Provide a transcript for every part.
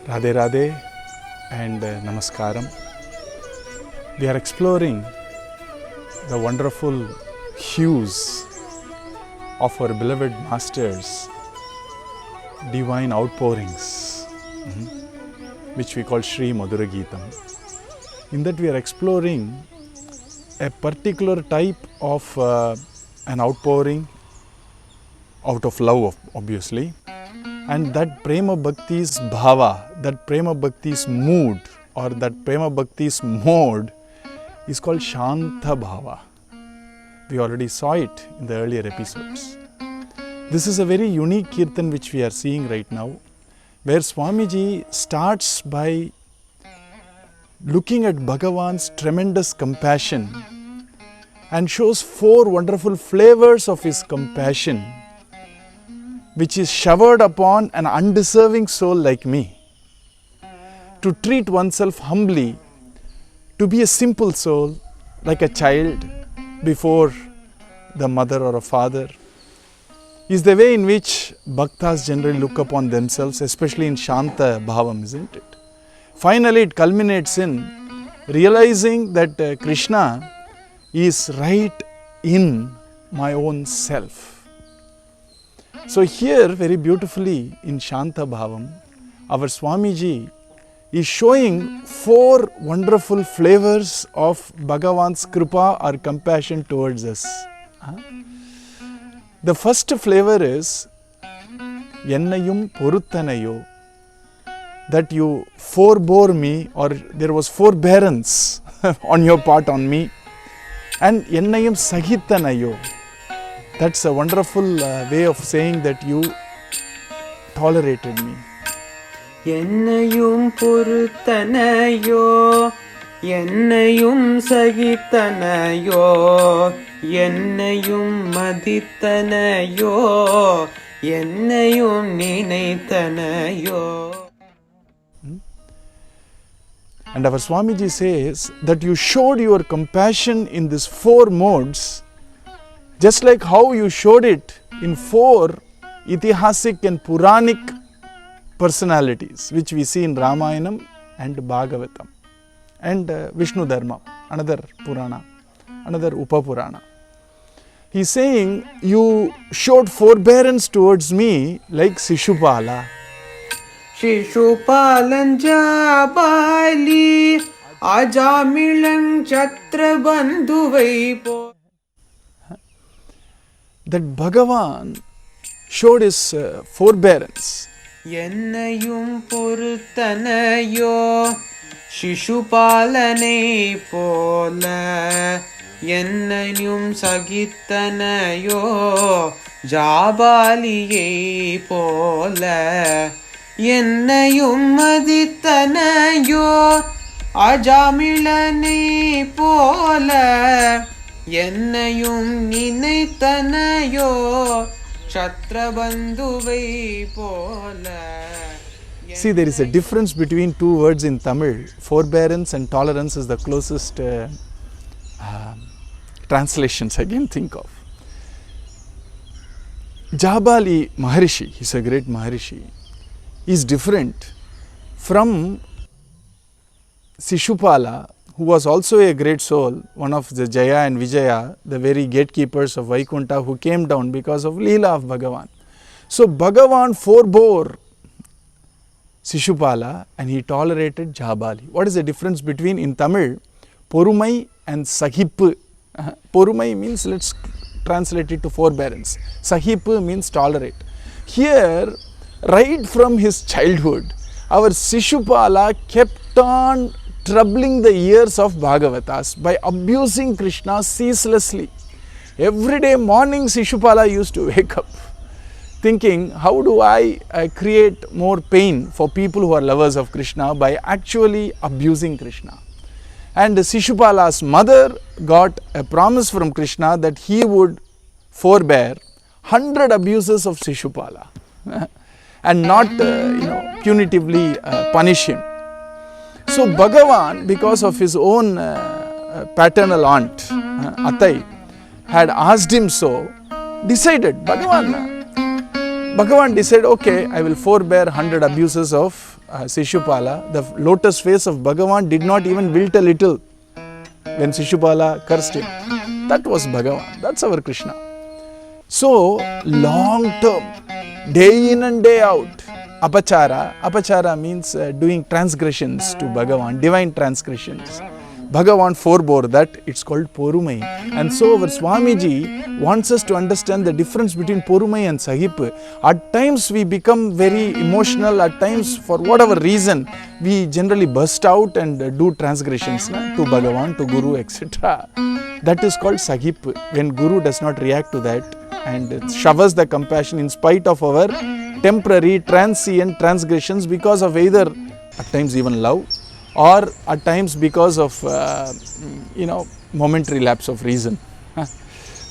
Radhe Radhe and Namaskaram. We are exploring the wonderful hues of our beloved Master's divine outpourings, which we call Sri Madhura Geetam. In that we are exploring a particular type of an outpouring out of love, obviously, and that Prema Bhakti's bhava, that Prema Bhakti's mood, or that Prema Bhakti's mode is called Shanta Bhava. We already saw it in the earlier episodes. This is a very unique kirtan which we are seeing right now, where Swamiji starts by looking at Bhagavan's tremendous compassion and shows 4 wonderful flavors of his compassion, which is showered upon an undeserving soul like me. To treat oneself humbly, to be a simple soul like a child before the mother or a father, is the way in which bhaktas generally look upon themselves, especially in Shanta Bhavam, isn't it? Finally, it culminates in realizing that Krishna is right in my own self. So here, very beautifully in Shanta Bhavam, our Swamiji is showing 4 wonderful flavors of Bhagavan's Kripa or compassion towards us. The first flavor is Yennayum Poruttanayo, that you forebore me, or there was forbearance on your part on me. And Yennayum Sahitanayo, that's a wonderful way of saying that you tolerated me. Yennayum Poruttanayo, Yennayum Sahitanayo, Yennayum Madhitanayo, Yennayum Ninaitanayo. And our Swamiji says that you showed your compassion in these 4 modes, just like how you showed it in 4 Itihasic and Puranic personalities, which we see in Ramayanam and Bhagavatam and Vishnu Dharma, another Purana, another Upapurana. He is saying, you showed forbearance towards me like Shishupala. Shishupalan Jabali, Ajamilan Chatrabandhuvai po. That Bhagavan showed his forbearance. Yennayum Poruttanayo, Shishupalane pola, Yennayum Sahitanayo, Jabaliye pola, Yennayum Madhitanayo, Ajamilane pola, Yennayum Ninaitanayo, Chatrabandhuvai pola. See, there is a difference between 2 words in Tamil. Forbearance and tolerance is the closest translations I can think of. Jabali Maharishi, he is a great Maharishi, is different from Shishupala, who was also a great soul, one of the Jaya and Vijaya, the very gatekeepers of Vaikunta, who came down because of Leela of Bhagavan. So Bhagavan forebore Shishupala and he tolerated Jabali. What is the difference between, in Tamil, Porumai and Sahip? Porumai means, let's translate it to forbearance. Sahip means tolerate. Here, right from his childhood, our Shishupala kept on troubling the ears of Bhagavatas by abusing Krishna ceaselessly. Every day morning Shishupala used to wake up thinking, how do I create more pain for people who are lovers of Krishna by actually abusing Krishna. And Shishupala's mother got a promise from Krishna that he would forbear 100 abuses of Shishupala and not punitively punish him. So Bhagavan, because of his own paternal aunt, Atai, had asked him so, decided, Bhagavan, Bhagavan decided, okay, I will forbear 100 abuses of Shishupala. The lotus face of Bhagavan did not even wilt a little when Shishupala cursed him. That was Bhagavan. That's our Krishna. So, long term, day in and day out, apachara means doing transgressions to Bhagavan, divine transgressions. Bhagavan forebore that, it's called Porumai. And so our Swamiji wants us to understand the difference between Porumai and Sahip. At times we become very emotional, at times for whatever reason, we generally burst out and do transgressions to Bhagavan, to Guru, etc. That is called Sahip, when Guru does not react to that and showers the compassion in spite of our temporary, transient transgressions because of either at times even love, or at times because of momentary lapse of reason.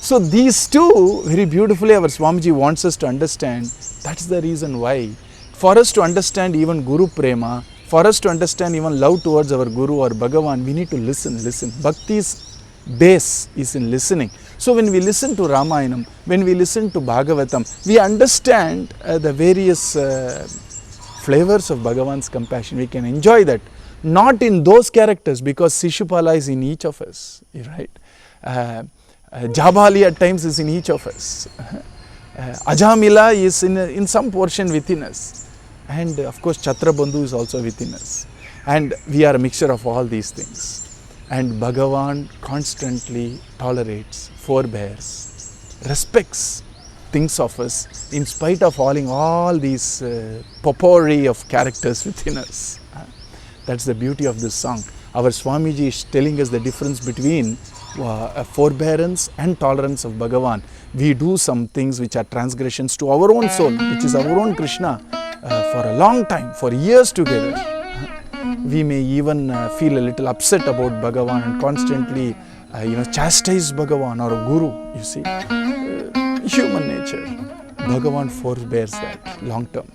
So these two very beautifully our Swamiji wants us to understand. That's the reason why for us to understand even Guru Prema, for us to understand even love towards our Guru or Bhagavan, we need to listen. Bhakti's base is in listening. So when we listen to Ramayanam, when we listen to Bhagavatam, we understand the various flavors of Bhagavan's compassion. We can enjoy that. Not in those characters, because Shishupala is in each of us, right? Jabali at times is in each of us. Ajamila is in some portion within us. And of course Chatrabandhu is also within us. And we are a mixture of all these things. And Bhagavan constantly tolerates, forbears, respects things of us in spite of all these potpourri of characters within us. That's the beauty of this song. Our Swamiji is telling us the difference between forbearance and tolerance of Bhagavan. We do some things which are transgressions to our own soul, which is our own Krishna, for a long time, for years together. We may even feel a little upset about Bhagavan and constantly chastise Bhagavan or a Guru, you see. Human nature. Bhagavan forbears that long term.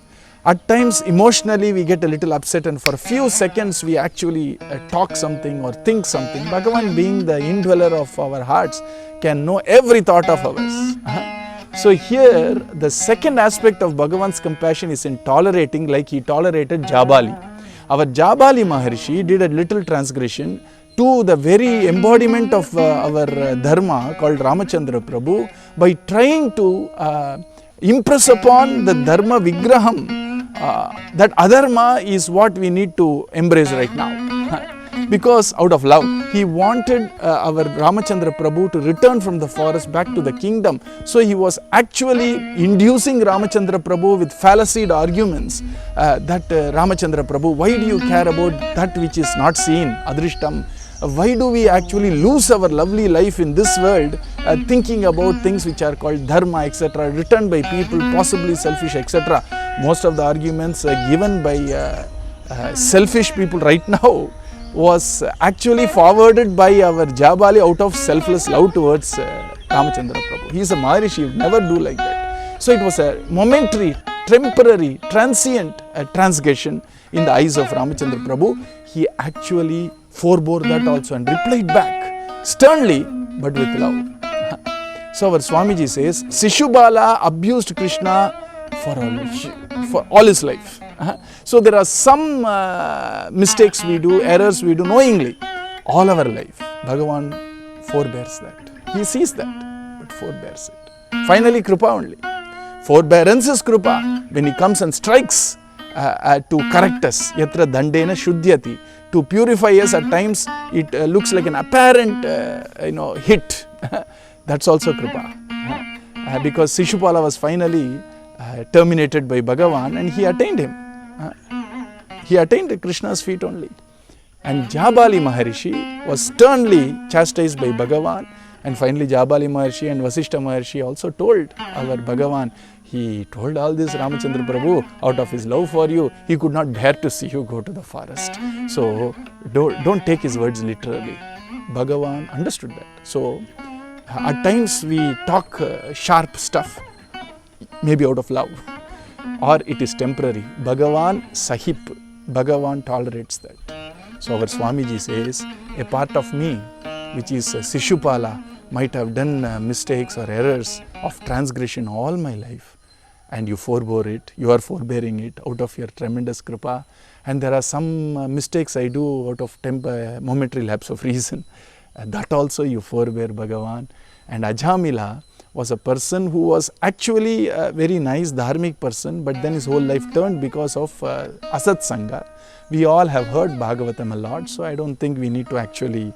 At times emotionally we get a little upset and for a few seconds we actually talk something or think something. Bhagavan, being the indweller of our hearts, can know every thought of ours. So here the second aspect of Bhagavan's compassion is in tolerating, like he tolerated Jabali. Our Jabali Maharshi did a little transgression to the very embodiment of our dharma called Ramachandra Prabhu by trying to impress upon the dharma vigraham that adharma is what we need to embrace right now. Because out of love, he wanted our Ramachandra Prabhu to return from the forest back to the kingdom. So he was actually inducing Ramachandra Prabhu with fallacied arguments that Ramachandra Prabhu, why do you care about that which is not seen, adrishtam? Why do we actually lose our lovely life in this world thinking about things which are called dharma, etc., written by people, possibly selfish, etc. Most of the arguments given by selfish people right now was actually forwarded by our Jabali out of selfless love towards Ramachandra Prabhu. He is a Maharishi, he would never do like that. So it was a momentary, temporary, transient transgression in the eyes of Ramachandra Prabhu. He actually forebore that also and replied back sternly but with love. So our Swamiji says, Shishupala abused Krishna for all his life. So there are some mistakes we do, errors we do knowingly, all our life. Bhagavan forbears that. He sees that, but forbears it. Finally, Krupa only. Forbearance is Krupa. When he comes and strikes to correct us, yatra dandena shuddhyati, to purify us, at times it looks like an apparent hit. That's also Krupa. Because Shishupala was finally terminated by Bhagavan and he attained him. He attained Krishna's feet only. And Jabali Maharishi was sternly chastised by Bhagavan, and finally Jabali Maharshi and Vasishta Maharshi also told our Bhagavan, he told all this Ramachandra Prabhu out of his love for you, he could not bear to see you go to the forest. So don't take his words literally. Bhagavan understood that. So at times we talk sharp stuff, maybe out of love, or it is temporary. Bhagavan Sahip, Bhagavan tolerates that. So our Swamiji says, a part of me, which is Shishupala, might have done mistakes or errors of transgression all my life. and you forbore it, you are forbearing it out of your tremendous kripa. And there are some mistakes I do out of momentary lapse of reason. That also you forbear, Bhagavan. And Ajamila was a person who was actually a very nice dharmic person, but then his whole life turned because of Asat Sangha. We all have heard Bhagavatam a lot, so I don't think we need to actually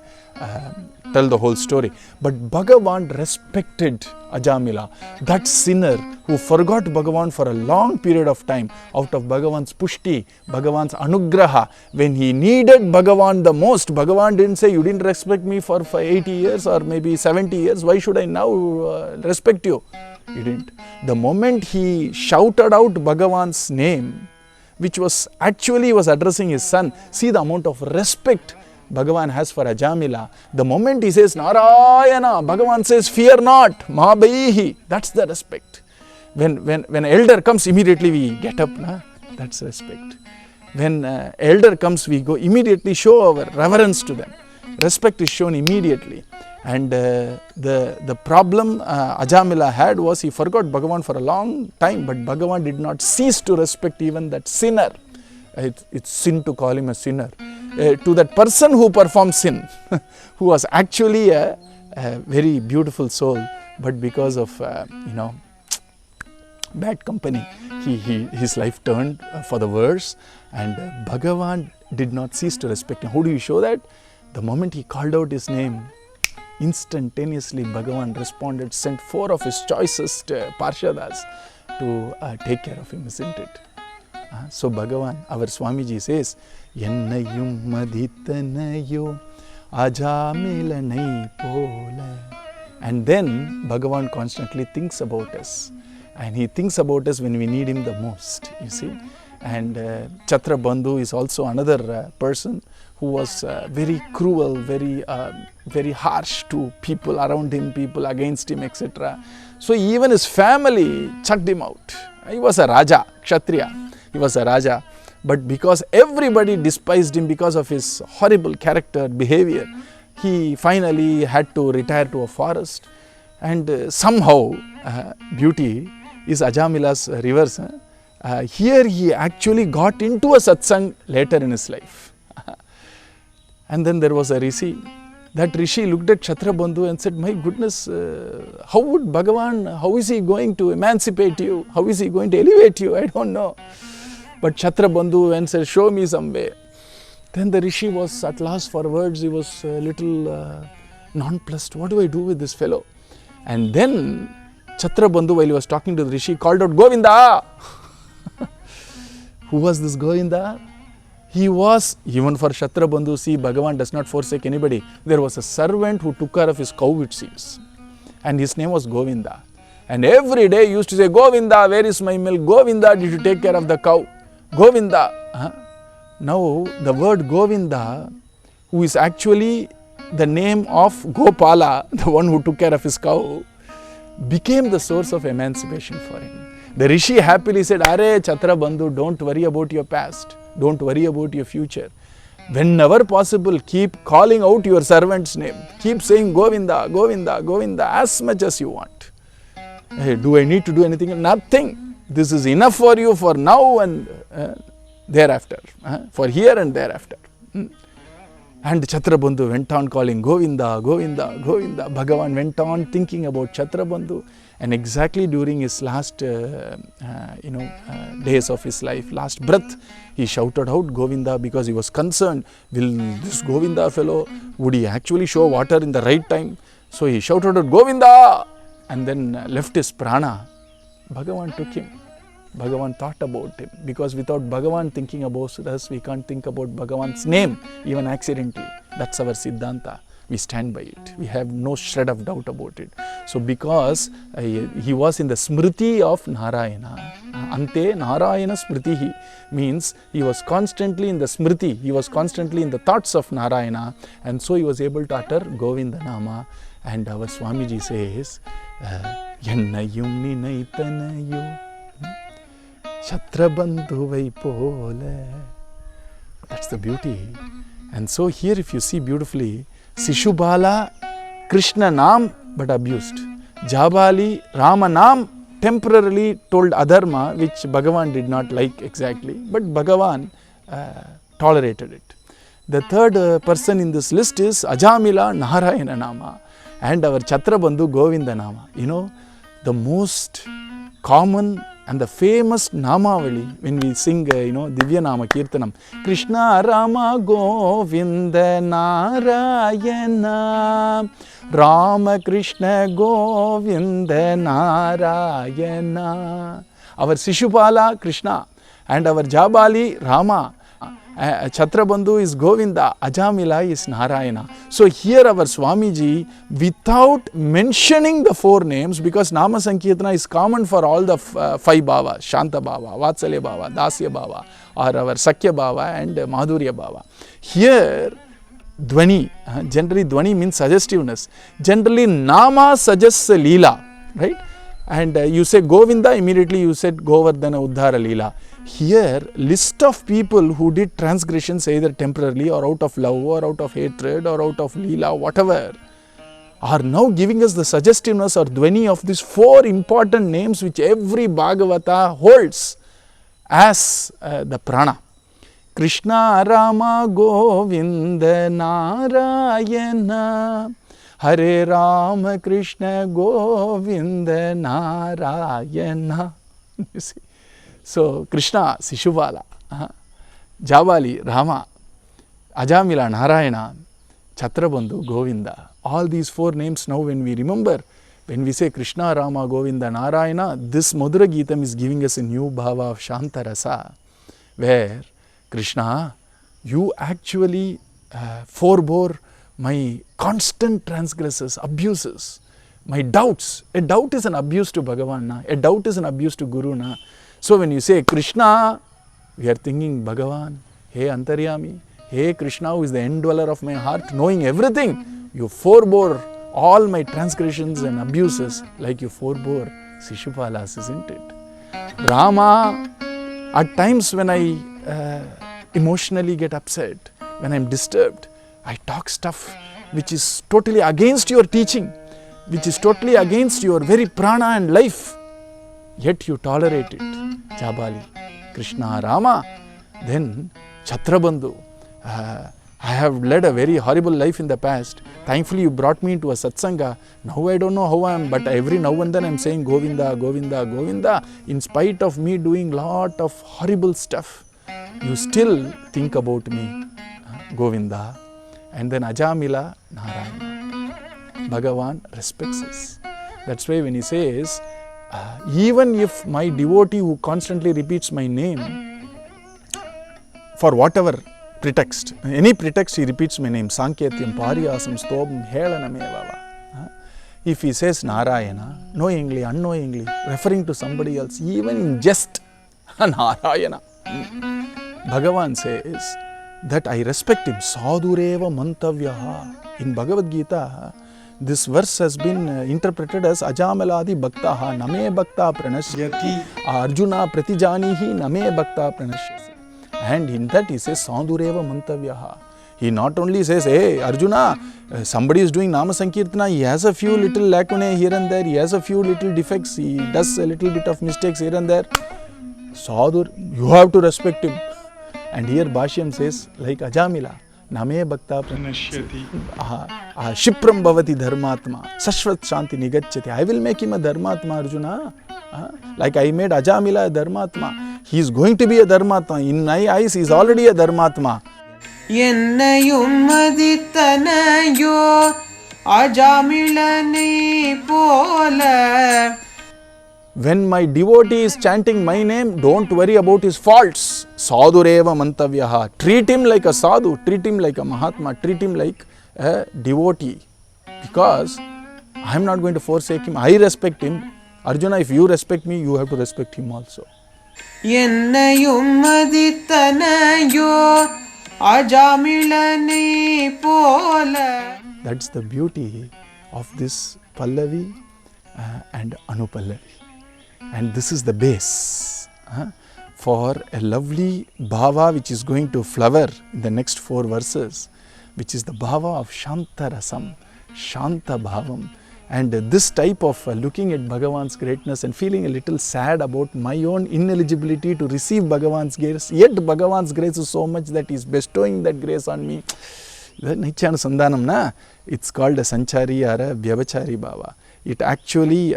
tell the whole story. But Bhagavan respected Ajamila, that sinner who forgot Bhagavan for a long period of time out of Bhagavan's pushti, Bhagavan's anugraha. When he needed Bhagavan the most, Bhagavan didn't say, you didn't respect me for 80 years or maybe 70 years, why should I now respect you? He didn't. The moment he shouted out Bhagavan's name, which was actually was addressing his son, see the amount of respect Bhagavan has for Ajamila. The moment he says Narayana, Bhagavan says, fear not, ma baihi. That's the respect. When elder comes, immediately we get up. That's respect. When elder comes, we go immediately show our reverence to them. Respect is shown immediately. And the problem Ajamila had was he forgot Bhagavan for a long time, but Bhagavan did not cease to respect even that sinner. It's sin to call him a sinner. To that person who performed sin, who was actually a very beautiful soul, but because of bad company, his life turned for the worse, and Bhagavan did not cease to respect him. How do you show that? The moment he called out his name, instantaneously Bhagavan responded, sent 4 of his choicest Parshadas to take care of him, isn't it? So Bhagavan, our Swamiji says, Yennayum madhitanayo ajamilanai pola. And then Bhagavan constantly thinks about us. And he thinks about us when we need him the most, you see. And Chhatrabandhu is also another person who was very cruel, very harsh to people around him, people against him, etc. So even his family chucked him out. He was a Raja, Kshatriya. He was a Raja. But because everybody despised him because of his horrible character, behavior, he finally had to retire to a forest. And somehow, beauty is Ajamila's reverse. Here he actually got into a satsang later in his life. And then there was a Rishi. That Rishi looked at Chhatrabandhu and said, my goodness, how would Bhagavan, how is he going to emancipate you? How is he going to elevate you? I don't know. But Chhatrabandhu went and said, show me some way. Then the Rishi was at last for words, he was a little nonplussed. What do I do with this fellow? And then Chhatrabandhu, while he was talking to the Rishi, called out, Govinda! Who was this Govinda? He was, even for Chhatrabandhu, see, Bhagavan does not forsake anybody. There was a servant who took care of his cow, it seems. And his name was Govinda. And every day he used to say, Govinda, where is my milk? Govinda, did you take care of the cow? Govinda. Now, the word Govinda, who is actually the name of Gopala, the one who took care of his cow, became the source of emancipation for him. The Rishi happily said, Are Chhatrabandhu, don't worry about your past. Don't worry about your future. Whenever possible, keep calling out your servant's name. Keep saying Govinda, Govinda, Govinda as much as you want. Hey, do I need to do anything? Nothing. This is enough for you for now and thereafter. For here and thereafter. And Chhatrabandhu went on calling Govinda, Govinda, Govinda. Bhagavan went on thinking about Chhatrabandhu. And exactly during his last days of his life, last breath, he shouted out Govinda because he was concerned. Will this Govinda fellow, would he actually show water in the right time? So he shouted out Govinda and then left his prana. Bhagavan took him. Bhagavan thought about him, because without Bhagavan thinking about us, we can't think about Bhagavan's name, even accidentally. That's our Siddhanta. We stand by it. We have no shred of doubt about it. So because he was in the smriti of Narayana, ante Narayana smritihi, means he was constantly in the smriti, he was constantly in the thoughts of Narayana, and so he was able to utter Govinda Nama. And our Swamiji says, Yennayum ninaitanayo Chhatrabandhuvai pole. That's the beauty. And so here, if you see beautifully, Sishubala, Krishna Naam, but abused. Jabali, Rama Naam, temporarily told adharma, which Bhagavan did not like exactly, but Bhagavan tolerated it. The third person in this list is Ajamila Narayana Nama and our Chhatrabandhu Govinda Nama. You know, the most common and the famous Namavali when we sing, Divya Nama Kirtanam. Krishna Rama Govinda Narayana, Rama Krishna Govinda Narayana. Our Shishupala Krishna and our Jabali Rama. Chhatrabandhu is Govinda, Ajamila is Narayana. So here our Swamiji, without mentioning the four names, because Nama Sankirtana is common for all the five bhavas, Shanta Bhava, Vatsalya Bhava, Dasya Bhava, or our Sakya Bhava and Madhurya Bhava. Here, Dhvani, generally Dhvani means suggestiveness. Generally Nama suggests a Leela, right? And you say Govinda, immediately you said Govardhana Uddhara Leela. Here, list of people who did transgressions either temporarily or out of love or out of hatred or out of Leela, whatever, are now giving us the suggestiveness or Dhvani of these four important names which every Bhagavata holds as the prana. Krishna Rama Govinda Narayana, Hare Rama Krishna Govinda Narayana. You see. So, Krishna, Sishuvala, Jabali, Rama, Ajamila, Narayana, Chhatrabandhu, Govinda. All these four names now when we remember, when we say Krishna, Rama, Govinda, Narayana, this Madhura Geetam is giving us a new bhava of Shantarasa, where Krishna, you actually forbore my constant transgressions, abuses, my doubts. A doubt is an abuse to Bhagavan, na? A doubt is an abuse to Guru. Na? So when you say Krishna, we are thinking Bhagavan, hey Antaryami, hey Krishna who is the indweller of my heart, knowing everything, you forbore all my transgressions and abuses like you forbore Sishupalas, isn't it? Rama, at times when I emotionally get upset, when I am disturbed, I talk stuff which is totally against your teaching, which is totally against your very prana and life. Yet you tolerate it. Jabali, Krishna, Rama. Then Chhatrabandhu. I have led a very horrible life in the past. Thankfully you brought me into a satsanga. Now I don't know how I am, but every now and then I am saying Govinda, Govinda, Govinda. In spite of me doing lot of horrible stuff, you still think about me, Govinda. And then Ajamila, Narayana. Bhagavan respects us. That's why when he says, even if my devotee who constantly repeats my name, for whatever pretext, any pretext he repeats my name, Sanketyam, Pariyasam, Stobam, Helanamevava. If he says Narayana, knowingly, unknowingly, referring to somebody else, even in jest, Narayana, Bhagavan says that I respect him. Sadhureva Mantavyaha. In Bhagavad Gita, this verse has been interpreted as Ajamaladi Bhaktaha Name Bhakta Pranashyati Arjuna Pratijanihi Name Bhakta Pranashyasi. And in that he says Sadhureva Mantavyaha. He not only says, hey Arjuna, somebody is doing Nama Sankirtana, he has a few little lacunae here and there, he has a few little defects, he does a little bit of mistakes here and there. Sadhur, you have to respect him. And here Bhashyam says, like Ajamila, Name Bhakta Pranashyati, Shipram Bhavati Dharmatma, Sashvat Shanti Nigachyati. I will make him a Dharmatma, Arjuna. Like I made Ajamila a Dharmatma. He is going to be a Dharmatma. In my eyes, he is already a Dharmatma. Ennayum maditanayo Ajamilane pola. When my devotee is chanting my name, don't worry about his faults. Sadhureva Mantavyaha. Treat him like a sadhu, treat him like a Mahatma, treat him like a devotee. Because I am not going to forsake him. I respect him. Arjuna, if you respect me, you have to respect him also. Ennayum maditanayo Ajamilane pola. That's the beauty of this Pallavi and Anupallavi. And this is the base for a lovely bhava which is going to flower in the next 4 verses, which is the bhava of Shanta Rasam, Shanta Bhavam. And this type of looking at Bhagavan's greatness and feeling a little sad about my own ineligibility to receive Bhagavan's grace, yet Bhagavan's grace is so much that he is bestowing that grace on me. Nichyanusandhanam na, it's called a Sanchari or a Vyavachari Bhava. It actually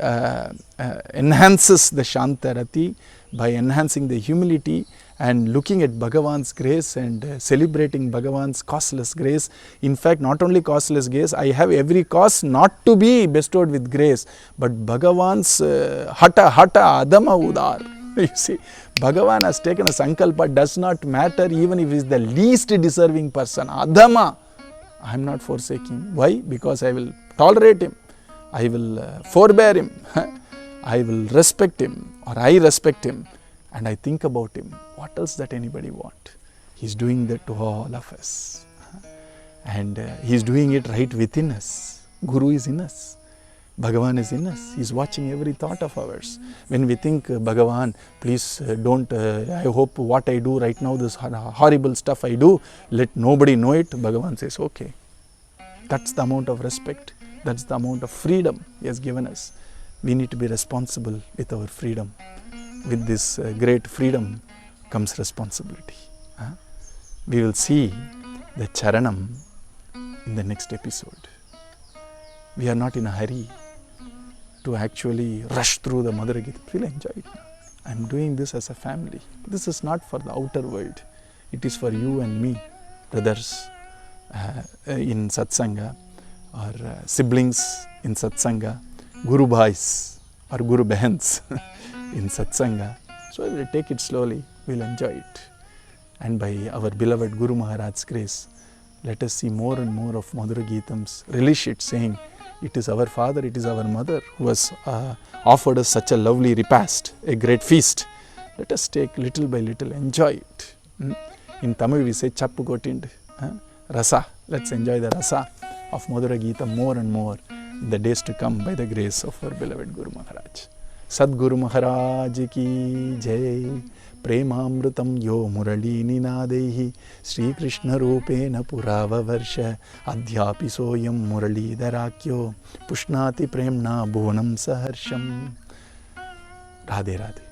enhances the Shantarati by enhancing the humility and looking at Bhagavan's grace and celebrating Bhagavan's causeless grace. In fact, not only causeless grace, I have every cause not to be bestowed with grace, but Bhagavan's hata adama udar. You see, Bhagavan has taken a sankalpa, does not matter even if he is the least deserving person. Adama, I am not forsaking. Why? Because I will tolerate him. I will forbear him. I will respect him, or I respect him. And I think about him. What else that anybody want? He's doing that to all of us. And he's doing it right within us. Guru is in us. Bhagavan is in us. He's watching every thought of ours. When we think, Bhagavan, please don't, I hope what I do right now, this horrible stuff I do, let nobody know it. Bhagavan says, okay. That's the amount of respect. That's the amount of freedom he has given us. We need to be responsible with our freedom. With this great freedom comes responsibility. We will see the Charanam in the next episode. We are not in a hurry to actually rush through the Madhura Gita. We'll enjoy it now. I am doing this as a family. This is not for the outer world. It is for you and me, brothers in Satsanga, or siblings in Satsanga, Guru Bhais or Guru Behans in Satsanga. So we will take it slowly, we will enjoy it. And by our beloved Guru Maharaj's grace, let us see more and more of Madhura Gitams, relish it, saying, it is our father, it is our mother who has offered us such a lovely repast, a great feast. Let us take little by little, enjoy it. In Tamil we say, Chappu Kotind, Rasa. Let's enjoy the Rasa of Madhura Gita more and more in the days to come by the grace of our beloved Guru Maharaj. Sadguru Maharaj ki jai. Premamrutam yo murali ninadehi Sri Krishna rupena purava varsha Adhyapi soyam murali dharakyo Pushnati premna bhunam saharsham. Radhe Radhe.